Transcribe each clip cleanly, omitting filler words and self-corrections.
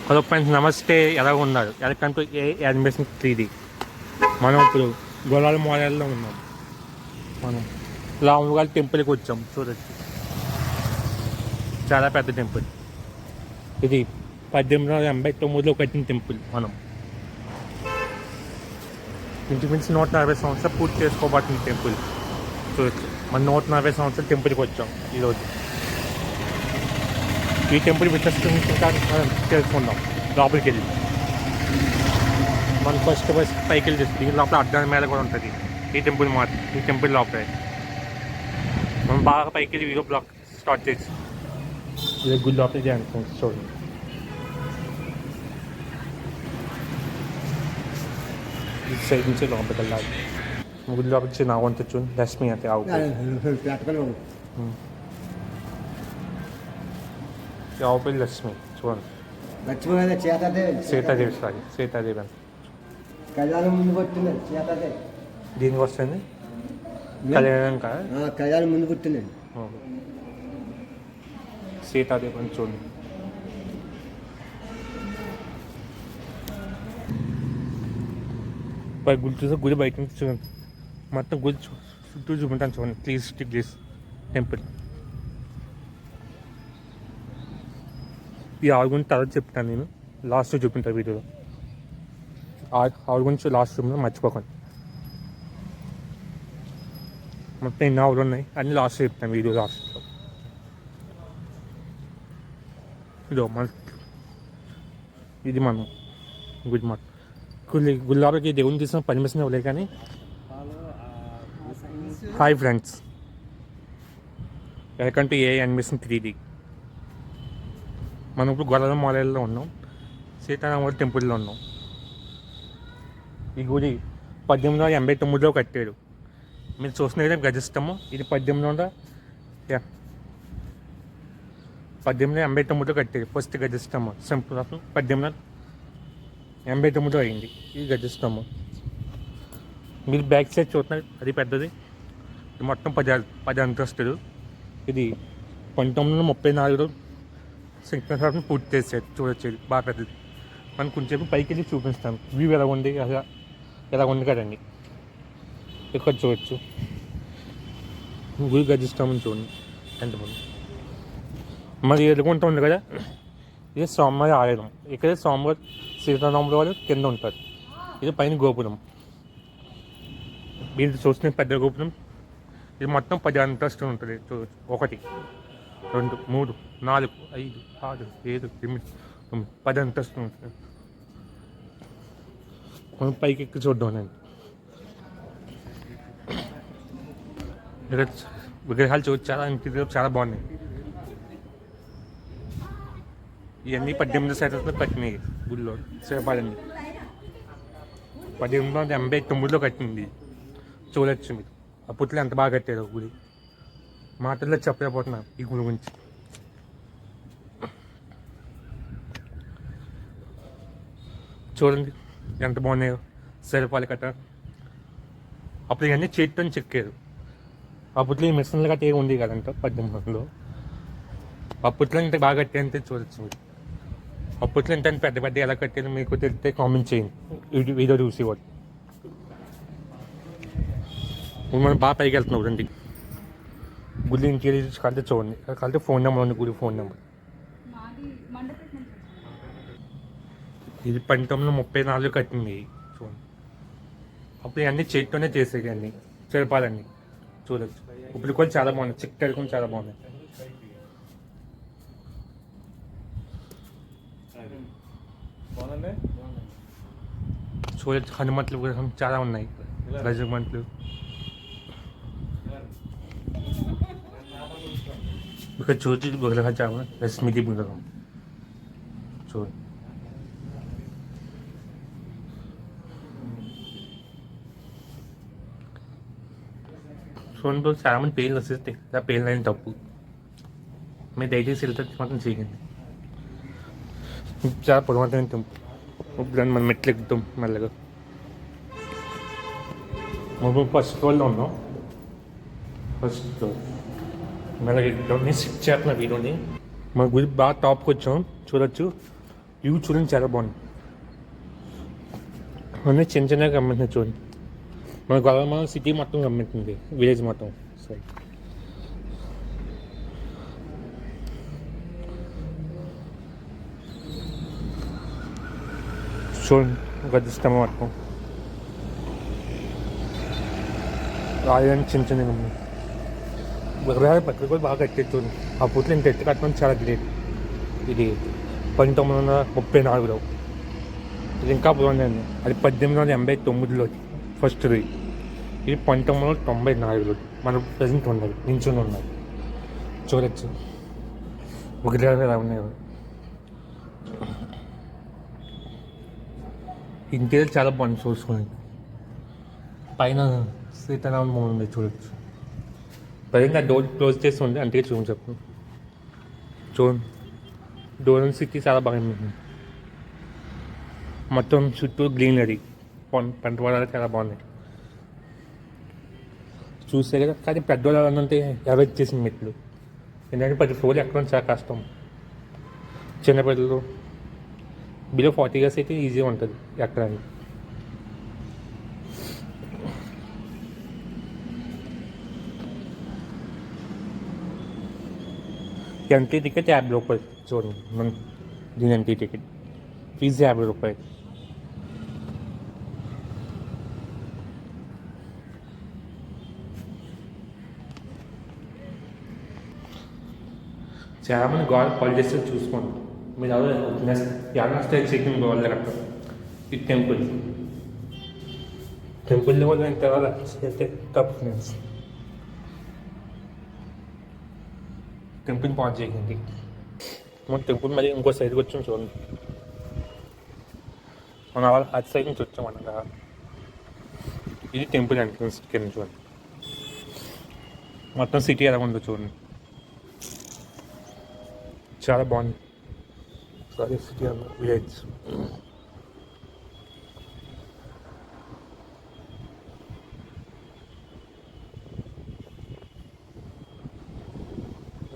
Hello friends, నమస్తే. ఎలా ఉన్నారు? Welcome to A animation 3D. మనం ఇప్పుడు గోలాల మోడల్లో ఉన్నాం. మనం రాముగారి టెంపుల్కి వచ్చాం. చూడొచ్చు, చాలా పెద్ద టెంపుల్ ఇది. 1889లో కట్టిన టెంపుల్. మనం ఇంచుమించు 140 సంవత్సరాలు పూర్తి చేసుకోబడుతుంది టెంపుల్. చూడొచ్చు, మనం 140 సంవత్సరాలు టెంపుల్కి వచ్చాం ఈరోజు. ఈ టెంపుల్ విశిష్టంగా తెలుసుకుందాం. లోపలికి వెళ్ళి మనం ఫస్ట్ పైకి వెళ్ళి దీని లోపల అడ్డాల మేళ కూడా ఉంటుంది. ఈ టెంపుల్ లోపలే మనం బాగా పైకి వెళ్ళి వీడియో బ్లాగ్ స్టార్ట్ చేసి ఇది గుడి లోపలికి అనుకోండి. చూడండి, ఈ సైడ్ నుంచి లోపలికి వెళ్ళాలి. గుడి లోపలికి నా వంట చూడండి. లక్ష్మి అంటే ఆవు పేరు లక్ష్మి. చూడండి, సీతాదేవి. సారీ, సీతాదేవి అని దీనికి వస్తుంది. కళ్యాణం కాదు, కళ్యాణం ముందు పుట్టిందండి. సీతాదేవి అని చూడండి. గుడి చూస్తే గుడి బయట నుంచి చూడండి. మొత్తం గుడి చుట్టూ చూపించాను చూడండి. Please temple. ఈ ఆవు గురించి తర్వాత చెప్తాను నేను. లాస్ట్లో చూపింటాను వీడియోలో. ఆవు గురించి లాస్ట్ చూపించాను, మర్చిపోకండి. మొత్తం ఎన్ని ఆవులు ఉన్నాయి అన్నీ లాస్ట్ చెప్తాను వీడియో లాస్ట్లో. ఇది మనం గుళ్ళకి దేవుని తీసిన పర్మిషన్ ఇవ్వలేదు కానీ. Hi friends, welcome to A animation 3D. మనం ఇప్పుడు గొల్లల మాలల్లో ఉన్నాం. సీతారామవారి టెంపుల్లో ఉన్నాం. ఈ గుడి 1889లో కట్టాడు. మీరు చూస్తున్నది గజస్తంభం. ఇది 1889లో కట్టాడు. ఫస్ట్ గజస్తంభం సంప్రదాయం 1889లో అయింది ఈ గజస్తంభం. మీరు బ్యాక్ సైడ్ చూస్తున్నారు, అది పెద్దది. ఇది మొత్తం 10 అంతస్తులు. ఇది 1934లో శంకరాచార్య పూర్తి చేసేది. చూడొచ్చు, బాగా పెద్దది. మనం కొంచెంసేపు పైకి వెళ్ళి చూపిస్తాం వ్యూ ఎలా ఉంది కదండి. ఇక్కడ చూడొచ్చు, గుడి గజిస్తామని చూడండి ఎంతమంది. మరి ఎదుగుంటూ ఉంది కదా, ఇది స్వామివారి ఆలయం. ఇక్కడ స్వామివారి సీతారాముల వారు కింద ఉంటారు. ఇది పైన గోపురం. మీరు చూస్తున్న పెద్ద గోపురం. ఇది మొత్తం 10 అంతస్తులు ఉంటుంది. చూడొచ్చు, 1 2 3 4 5 6 7 8 9 10 అంతస్తులు ఉంటుంది. మనం పైకి ఎక్కి చూద్దాం. ఇక్కడ విగ్రహాలు చూసి చాలా బాగున్నాయి. ఇవన్నీ 18వ శతాబ్దంలో కట్టినాయి. గుడిలో శివపాలన్నీ 1889లో కట్టింది. చూడొచ్చు మీరు. అప్పట్లో ఎంత బాగా కట్టారు గుడి. మాటల్లో చెప్పలేకపోతున్నాను ఈ గుడి గురించి. చూడండి ఎంత బాగున్నాయో శిల్పాలు కట్ట. అప్పుడు ఇవన్నీ చేతితో చెక్కారు. అప్పట్లో ఈ మిషన్లు గట్ట ఏమి ఉంది కదంట 1800లో. అప్పట్లో ఇంత బాగా కట్టారంటే చూడొచ్చు మీరు. అప్పట్లో ఇంత పెద్ద ఎలా కట్టారు మీకు తెలిస్తే కామెంట్ చేయండి వీడియో చూసి వాళ్ళు. మనం బాగా పైకి వెళ్తున్నాం. రండి, గుడి ఇంటికి కలితే చూడండి. కలితే ఫోన్ నెంబర్ ఉంది, గుడి ఫోన్ నెంబర్. ఇది 1934 కట్టింది. చూడండి, అప్పుడు ఇవన్నీ చేతితోనే చేసేవి అన్నీ శిల్పాలన్నీ. చూడొచ్చు, ఇప్పుడు కూడా చాలా బాగున్నాయి. చెక్కలు కూడా చాలా బాగున్నాయి. చూడొచ్చు, హనుమంతులు విగ్రహం చాలా ఉన్నాయి. గజమంతులు. ఇక్కడ చూసి విగ్రహం చాలా లక్ష్మీది విగ్రహం. చూడండి, చూడండి, చాలా మంది పేర్లు వస్తాయి. ఇలా పేర్లు అయిన తప్పు. మీరు దయచేసి వెళ్తే మాత్రం చేయండి. చాలా పొడవంతమైన టెంపుల్. ఇప్పుడు మనం మెట్లు ఎక్కుతాం మెల్లగా. మనం ఫస్ట్ ఫ్లోర్లో ఉన్నాం. ఫస్ట్ ఫ్లోర్ మెల్లగా ఎక్కుతాం. నేను షిఫ్ట్ చేస్తున్నా వీడియోని. మన గుడి బాగా టాప్కి వచ్చాం. చూడొచ్చు, ఇవి చూడండి చాలా బాగుంది. అన్నీ చిన్న చిన్నగా గమ్మెంటున్నాయి చూడండి. మన గోదావరి సిటీ మొత్తం గమ్మెంటుంది, విలేజ్ మొత్తం. సరే చూడండి గదిస్తాము మొత్తం రాయడానికి చిన్న చిన్నగా ఉన్నాయి. విగ్రహాలు పక్కన కూడా బాగా కట్టేది చూడండి. ఆ పుట్లు ఇంత ఎత్తు కట్టడం చాలా గ్రేట్. ఇది 1934లో, ఇది ఇంకా బాగుందండి. అది 1889లో ఫస్ట్ది. ఇది 1994లో మన ప్రజెంట్ ఉన్నది, నించుని ఉన్నది. చూడచ్చు విగ్రహాలు ఎలా ఉన్నాయి. ఇంటీరియర్ చాలా బాగుంది చూసుకోండి. పైన సీతారామన్ బొమ్మ ఉంది చూడచ్చు. ప్రజెంట్ ఆ డోర్ క్లోజ్ చేసి ఉంది, అంటే చెప్పు చూడండి. డోర్ సిటీ చాలా బాగా మొత్తం చుట్టూ గ్రీనరీ, పంట పొలాలు చాలా బాగున్నాయి చూస్తే కదా. కానీ పెద్దవాళ్ళు అంటే అవాయిడ్ చేసిన మెట్లు, ఎందుకంటే 10 ఫ్లోర్లు ఎక్కడం చాలా కష్టం. చిన్నపిల్లలు బిలో 40 years అయితే ఈజీగా ఉంటుంది ఎక్కడానికి. ఎంట్రీ టికెట్ 50 రూపాయలు చూడండి. మన దీని ఎంట్రీ టికెట్ ఫీజు 50 రూపాయలు. చాలామంది గోడ కాలేజెస్ చూసుకోండి. మీరు ఎవరు స్టైల్ చెకింగ్ గోడ కట్ట. ఈ టెంపుల్లో కూడా ఎంత అయితే తప్పు ఫ్రెండ్స్. టెంపుల్ పాజ్ చేయండి. మన టెంపుల్ మళ్ళీ ఇంకో సైడ్కి వచ్చాం చూడండి. మన వాళ్ళు అటు సైడ్ నుంచి వచ్చాం అనగా. ఇది టెంపుల్ ఎంట్రన్స్ కింద చూడండి. మొత్తం సిటీ ఎలా ఉందో చూడండి, చాలా బాగుంది. సారీ సిటీ అన్న విలేజ్.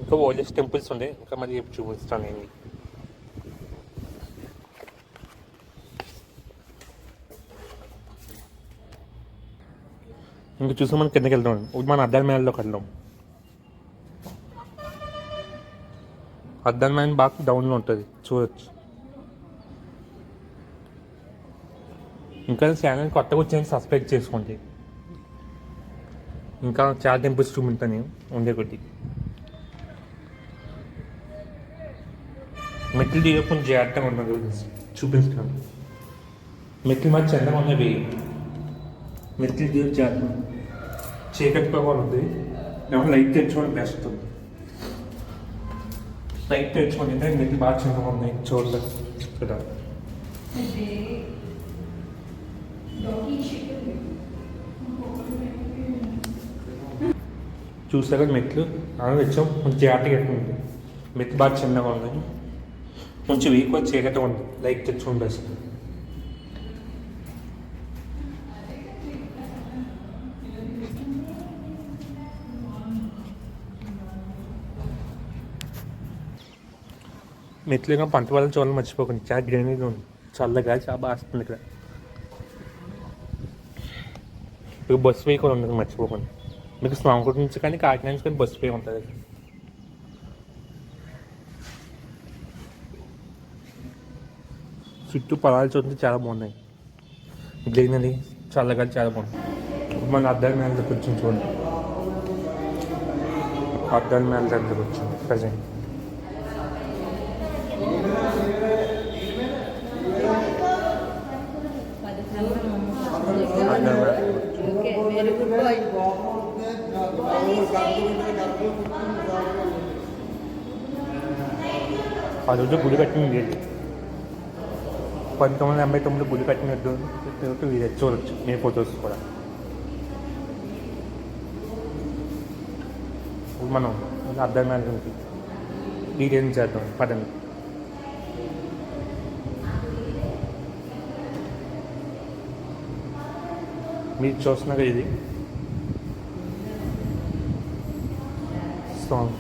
ఇంకా ఓల్డెస్ట్ టెంపుల్స్ ఉండే, ఇంకా మరి చూపిస్తాను నేను. ఇంకా చూసి మనం కిందకి వెళ్తాం. మన అద్దాల మేళలోకి వెళ్దాం. అద్దాల మేళ బాగా డౌన్లో ఉంటుంది చూడవచ్చు. ఇంకా ఛానల్ కొత్తగా వచ్చాయని సబ్స్క్రైబ్ చేసుకోండి. ఇంకా చాలా టెంపుల్స్ చూపించాను నేను ఉండే కొద్ది. మెట్లు దిగ కొంచెం జాగ్రత్తగా ఉన్నది చూపిస్తాను. మెట్లు మరి చందగా ఉన్నవి. మెట్లు దిగ జాగ్రత్త, చీకటి కూడా ఉంది. ఏమన్నా లైట్ తెచ్చుకోవడం బెస్ట్. లైట్ తెచ్చుకోండి, అంటే మెట్లు బాగా చిన్నగా ఉన్నాయి చూడలేదు కదా. చూసాక మెట్లు తెచ్చాం. కొంచెం జాగ్రత్తగా ఎట్లుంది. మెట్లు బాగా చిన్నగా ఉన్నాయి, కొంచెం వీక్ వచ్చి చీకటి ఉంది. లైట్ తెచ్చుకోండి బెస్ట్. మెట్లుగా పంట వాళ్ళని చూడాలని మర్చిపోకండి. చాలా గ్రీనరీగా ఉంది, చల్లగా చాలా బాగా వస్తుంది ఇక్కడ. మీకు బస్సు వే కూడా ఉండదు మర్చిపోకండి. మీకు స్వామికోట నుంచి కానీ కాకినాడ నుంచి కానీ బస్సు వే ఉంటుంది. చుట్టూ పొలాలు చూస్తే చాలా బాగున్నాయి. గ్రీనరీ చల్లగా చాలా బాగుంది. మన అద్దాల మేళ దగ్గర వచ్చి చూడండి. అద్దాల మేళ దగ్గర వచ్చాం ప్రజెంట్. ఆ రోజు గుడి కట్టింది 1989 గుడి కట్టినట్టు చూడవచ్చు మీ ఫొటోస్ కూడా. మనం అర్థం కాదు డీటెయిల్స్ చేద్దాం పదండి. మీరు చూస్తున్నారు ఇది సాంగ్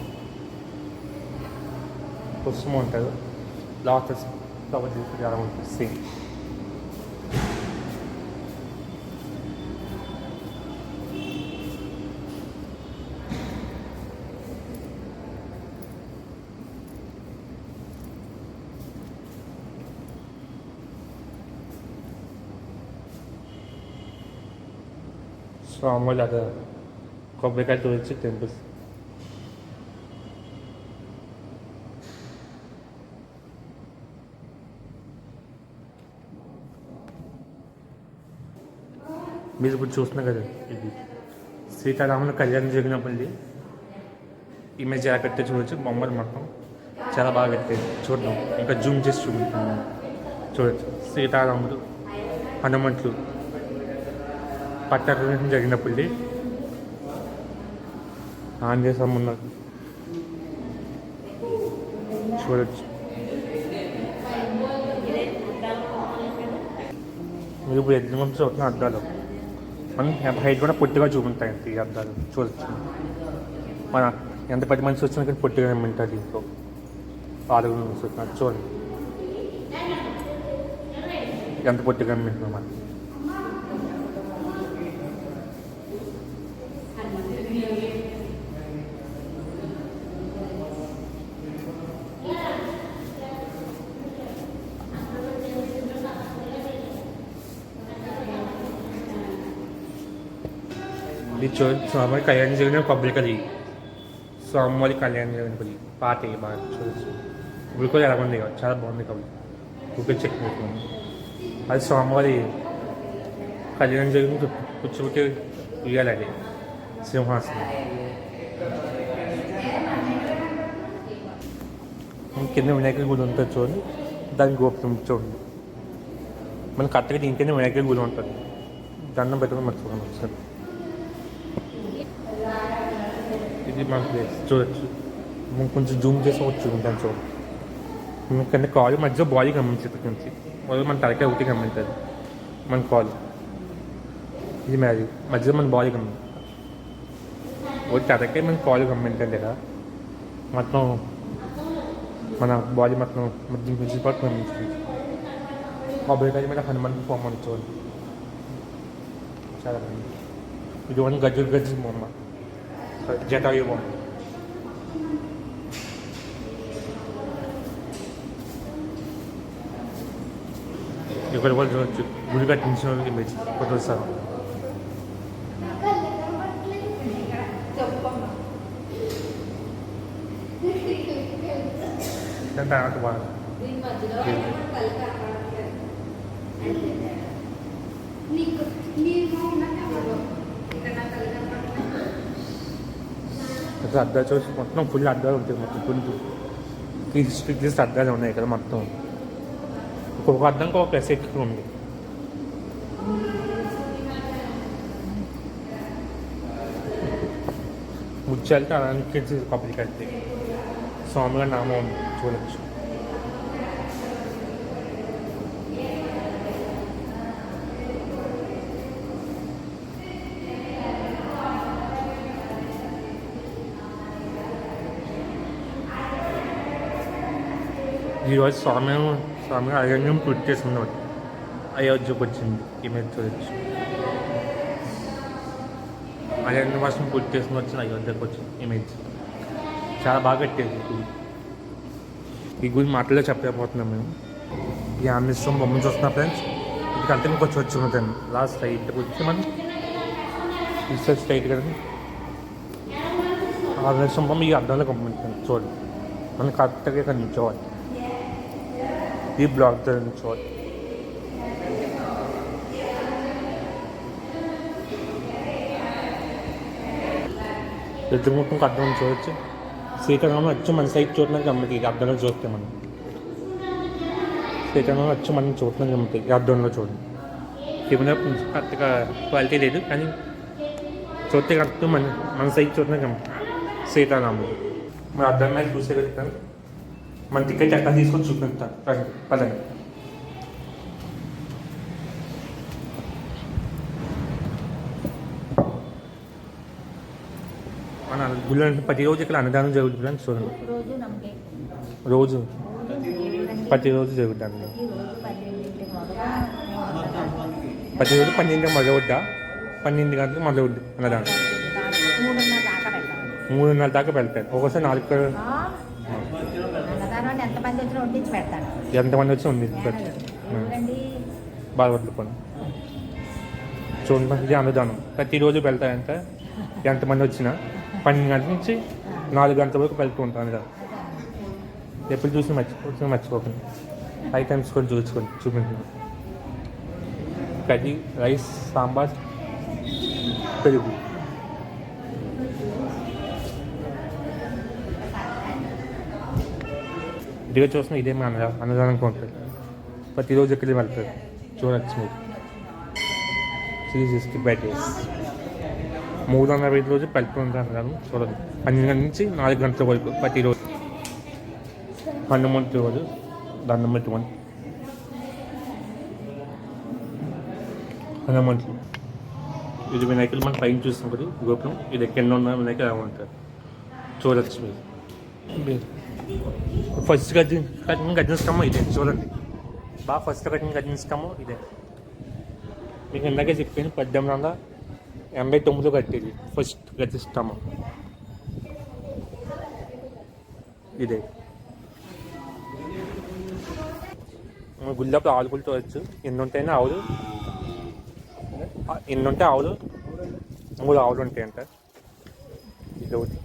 పుష్పం ఉంటుంది. లోటస్ కవర్ చేసుకుని అలా ఉంటుంది సేమ్. స్వామివారి అక్కడ కొబ్బరికాయ తోచి టెంపుల్స్. మీరు ఇప్పుడు చూస్తున్నారు కదా, ఇది సీతారాముల కళ్యాణం జరిగినప్పుడు ఇమేజ్ ఎలా కట్టే చూడవచ్చు. బొమ్మలు మొత్తం చాలా బాగా కట్టారు. చూద్దాం, ఇంకా జూమ్ చేసి చూపిస్తాను. చూడవచ్చు సీతారాములు హనుమంతులు పట్టాభిషేకం జరిగినప్పుడు ఆంజనేయ స్వామి ఉన్నారు చూడవచ్చు. మీరు ఇప్పుడు ఎగ్జామ్ నుంచి చూస్తున్న అద్దాలు మనం ఎంత హైట్ కూడా పొట్టిగా చూపుతాయి ఈ అద్దాలు చూడవచ్చు. మన ఎంత 10 మంది వచ్చినా కానీ పొట్టిగా ఉంటుంది. దీంట్లో 6 నుంచి వచ్చిన చూడండి ఎంత పొట్టిగా వింటున్నాం మనం. ఇది స్వామివారి కళ్యాణం జరిగిన కొబ్బరికలి, స్వామివారి కళ్యాణం జరిగిన పల్లి పాట బాగా చూడవచ్చు. ఇప్పుడు కూడా ఎలా ఉంది, చాలా బాగుంది కవి. ఊపిరి చెక్ పెట్టుకున్నాను. అది స్వామివారి కళ్యాణం జరిగిన కూర్చోబెట్టి ఉయ్యాలి, అది సింహాసనం. కింద వినాయకుడి గుడి ఉంటుంది చూడండి, దాని గోపురం చూడండి. మనకి కరెక్ట్గా దీనికైనా వినాయకుడి గుడి ఉంటుంది. దండం పెట్టుకుని మర్చిపోకండి ఒకసారి. ఇది మన ప్లేస్ చూడవచ్చు. మనం కొంచెం జూమ్ చేసి చూడండి చూడండి. ఎందుకంటే కాలు మధ్య బాడీ గమనించి నుంచి మన తలకాయ ఒకటి గమనించాలి. మన కాలు ఇది మ్యారీ మధ్యలో మన బాడీ గమనించాలి. ఒకటి తలకాయ మన కాలు గమనించాలి కదా, మొత్తం మన బాడీ మొత్తం మధ్య మధ్య పాటు గమనించాలి. కొబ్బరికాయ మీద హనుమంతుడు బొమ్మ చూడండి, చాలా బాగుంది. ఇది వన్ గజ్జు బొమ్మ, జటాయు బొమ్మ. ఇక్కడ కూడా చూడవచ్చు గుడి కట్టించిన ఇమేజ్ ఫోటోస్ సార్. తర్వాత బాగా అద్దాలు చూసి మొత్తం ఫుల్ అద్దాలు ఉంటాయి. మొత్తం ఫుల్ 360 డిగ్రీస్ అద్దాలు ఉన్నాయి ఇక్కడ మొత్తం. ఒక్కొక్క అద్దంకి ఒక ప్లస్ ఎక్కువ ఉంది. ముచ్చాలతో అలాంటి కొబ్బరికాయ స్వామిగారి నామం ఉంది చూడవచ్చు. ఈరోజు స్వామి అయోధ్యం పూర్తి చేసుకున్నాడు. అయోధ్యకు వచ్చింది ఇమేజ్ చూడవచ్చు. అయోధ్య వర్షం పూర్తి చేసుకుని వచ్చిన అయోధ్యకు వచ్చింది ఇమేజ్. చాలా బాగా కట్టేది ఈ గుడి. ఈ గుడి మాటల్లో చెప్పలేకపోతున్నాం మేము. ఈ ఆంజనేయ స్వామి బొమ్మ చూస్తున్నా ఫ్రెండ్స్. ఇది అంతా మీకు వచ్చి ఉంటాను. లాస్ట్ స్ట్రైట్కి వచ్చి మనం ఇస్తే స్ట్రైట్ కదా ఆంజనేయ స్వామి బొమ్మ ఈ అద్దంలో గమనించాను చూడండి. మనం కరెక్ట్గా కనిపించేవాళ్ళు ఈ బ్లాక్ దగ్గర చూడండి. ఎదురు ముఖం అర్థం చూడవచ్చు. శ్రీకాకుళంలో వచ్చి మన సైడ్ చూడడానికి గమ్మతి అర్థంలో చూస్తే మనం. శ్రీకాకుళంలో వచ్చి మనం చూడడానికి గమ్మతి అర్థంలో చూడండి. కెమెరా కరెక్ట్గా క్వాలిటీ లేదు కానీ చూస్తే కరెక్ట్ మన సైడ్ చూడడానికి గమ్మతి. శ్రీకాకుళంలో మన అర్థం మీద చూసేగలుగుతాను. మన టికెట్ ఎక్కడ తీసుకొని చూపిస్తాను పదండి. మన గుళ్ళ ప్రతిరోజు ఇక్కడ అన్నదానం జరుగుతుంది చూడండి. రోజు ప్రతిరోజు జరుగుతుంది. ప్రతిరోజు 12 ప్రతిరోజు 12 మొదలవుద్దా, 12 గంటలకు మొదలవుద్ది అన్నదానం. 3:30 దాకా పెడతాం. 3:30 దాకా పెడతారు. ఒక్కోసారి 4 అన్నదానం ఎంతమంది వచ్చినా వడ్డించి పెడతాడు. ఎంతమంది వచ్చి ఉంది పెడతారు. చూడండి బాధపడుకోండి. చూడండి, ఇది అన్నదానం ప్రతిరోజు వెళ్తాయంటే ఎంతమంది వచ్చినా 12 గంటల నుంచి 4 గంటల వరకు వెళ్తూ ఉంటాను అన్నదానం. ఎప్పుడు చూసి మర్చిపోకండి. ఐటమ్స్ కూడా చూపించండి. కర్రీ, రైస్, సాంబార్, పెరుగు. ఇదిగా చూసిన ఇదే మా అన్నదానం ఉంటుంది. ప్రతిరోజు ఎక్కడికి వెళ్తారు, చూడొచ్చు మీరు. 365 days 365 రోజులు పెడుతూ ఉంటాను కదా, చూడండి. 12 గంటల నుంచి 4 గంటల వరకు ప్రతిరోజు. హనుమంతు రోజు దండం పెట్టుకోండి. హనుమంతులు ఇది వినాయకులు మనం పైన చూస్తాం కదా గోపురం, ఇది కింద ఉన్న వినాయకులు అలా ఉంటారు, చూడొచ్చు మీరు. ఫస్ట్ కట్టిన స్టమ్ ఇదే చూడండి. ఫస్ట్ కట్టిన స్టమ్ ఇదే. మీకు ఇందాకే చెప్పాను 1889 కట్టేది ఫస్ట్ కట్టిన స్టమ్ ఇదే. గుళ్ళప్పుడు ఆవులు కూడా చూడవచ్చు. ఎన్ని ఉంటాయని ఆవులు, ఎన్ని ఉంటే ఆవులు, 3 ఆవులు ఉంటాయంట. ఇది ఒకటి.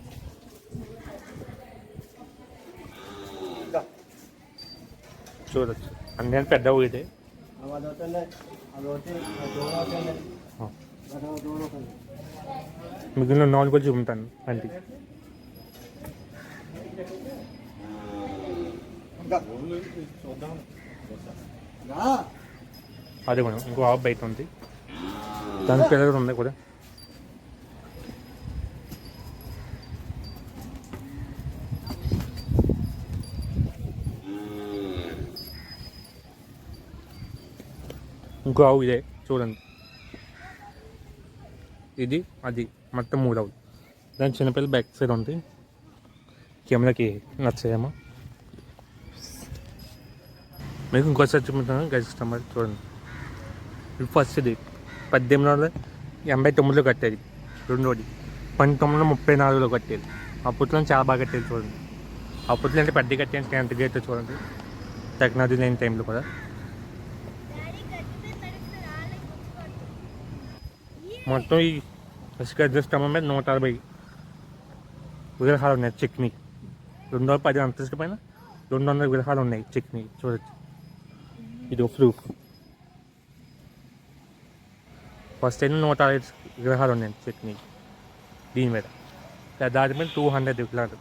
చూడవచ్చు అన్నీ పెద్ద ఊరిదే. మిగిలిన 4 కూడా చూపుతాను అంటే. అదే మనం ఇంకో ఆవు బయట ఉంది, దాని పిల్లలు ఉంది కూడా. ఇంకో ఆవు ఇదే చూడండి. ఇది అది మొత్తం 3 ఆవులు. దాని చిన్నపిల్లలు బ్యాక్ సైడ్ ఉంది. కెమెరాకి నచ్చాయేమో. మీకు ఇంకోసారి చూపుతాను గజస్తంభం చూడండి. ఇది ఫస్ట్ ఇది 1889లో కట్టేది. రెండోది 1934లో కట్టేది. అప్పట్లో చాలా బాగా కట్టేది చూడండి. అప్పట్లో అంటే పెద్ద కట్టేది ఎంత గేట్ చూడండి, టెక్నాలజీ లేని టైంలో కూడా. మొత్తం ఈ గజస్తంభం మీద 160 విగ్రహాలు ఉన్నాయి. చెక్ని 210 అంతస్తు పైన 200 విగ్రహాలు ఉన్నాయి. చెక్ని చూడొచ్చు. ఇది ప్రూఫ్. ఫస్ట్ టైం 160 విగ్రహాలు ఉన్నాయి చెక్ని దీని మీద. దాని మీద 200 విగ్రహాలు,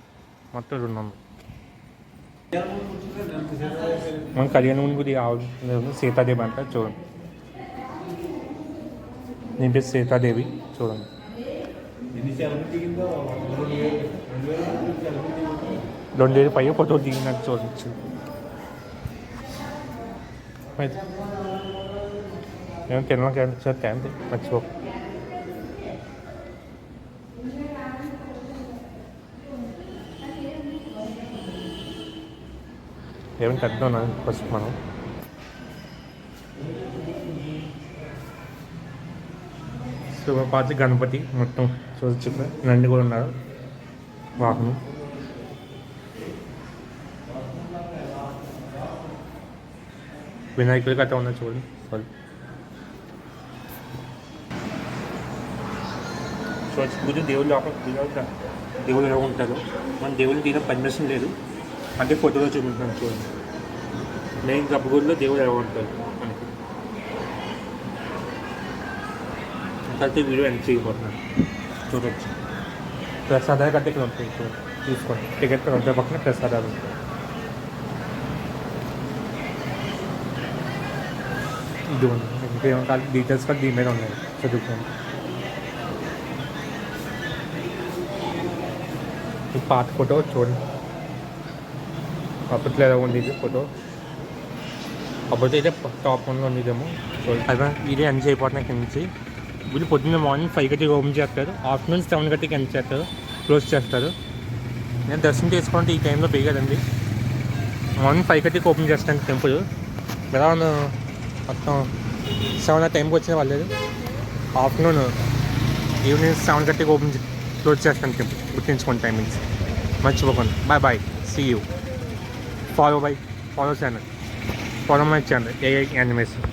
మొత్తం 200. మన కళ్యాణం గుడి ఆవు సీతాదేవి అంటారు చూడండి. దీని పేరు సీతాదేవి చూడండి. 2000 పై ఫోటో దిగినట్టు చూడవచ్చు. ఏమైనా తినడానికి తేంది మర్చిపో. ఏమైనా కద్దాం ఫస్ట్ మనం. శివపాతి గణపతి మొత్తం చూడొచ్చు. నంది కూడా ఉన్నారు వాహనం. వినాయకుడి కట్ట ఉన్నారు చూడండి. చూడొచ్చు పూజ దేవుళ్ళు లోపల దేవుళ్ళు ఎలా ఉంటారు. మన దేవుళ్ళు దీని పర్మిషన్ లేదు అంటే ఫోటోలో చూపించాను చూడండి. మెయిన్ గర్భగుడిలో దేవుడు ఎలా ఉంటారు మనకి. కలిసి వీడియో ఎంటర్ చేయబోతున్నాను చూడవచ్చు. ప్రసాదాలు కట్టే ఇక్కడ ఉంటాయి చూసుకోండి. టికెట్ ఉంటాయి పక్కన ప్రసాదాలు ఉంటాయి. ఇది ఉంది. ఇంకేమో కాదు డీటెయిల్స్ కూడా దీని మీద ఉన్నాయి చదువుకోండి. ఈ పాత ఫోటో చూడండి. అప్పట్లో ఎలా ఉంది ఇది ఫోటో. అప్పట్లో అయితే టాప్ 1లో ఉండేదేమో చూడండి. అదే ఇదే ఎంజాయ్ అయిపోతున్నాయి కింద నుంచి. వీళ్ళు పొద్దున్న మార్నింగ్ 5 గంటకి ఓపెన్ చేస్తారు. ఆఫ్టర్నూన్ 7 గంటకి ఎండ్ చేస్తారు, క్లోజ్ చేస్తారు. నేను దర్శనం చేసుకోవాలంటే ఈ టైంలో పోయి కదండి. మార్నింగ్ 5:30కి ఓపెన్ చేస్తాను టెంపుల్. అరౌండ్ మొత్తం 7 ఆ టైంకి వచ్చిన వాళ్ళేది. ఆఫ్టర్నూన్ ఈవినింగ్ 7:30కి ఓపెన్ క్లోజ్ చేస్తాను టెంపుల్. గుర్తించుకోండి టైమింగ్స్, మర్చిపోకండి. Bye see you. Follow channel, follow my channel AI animation.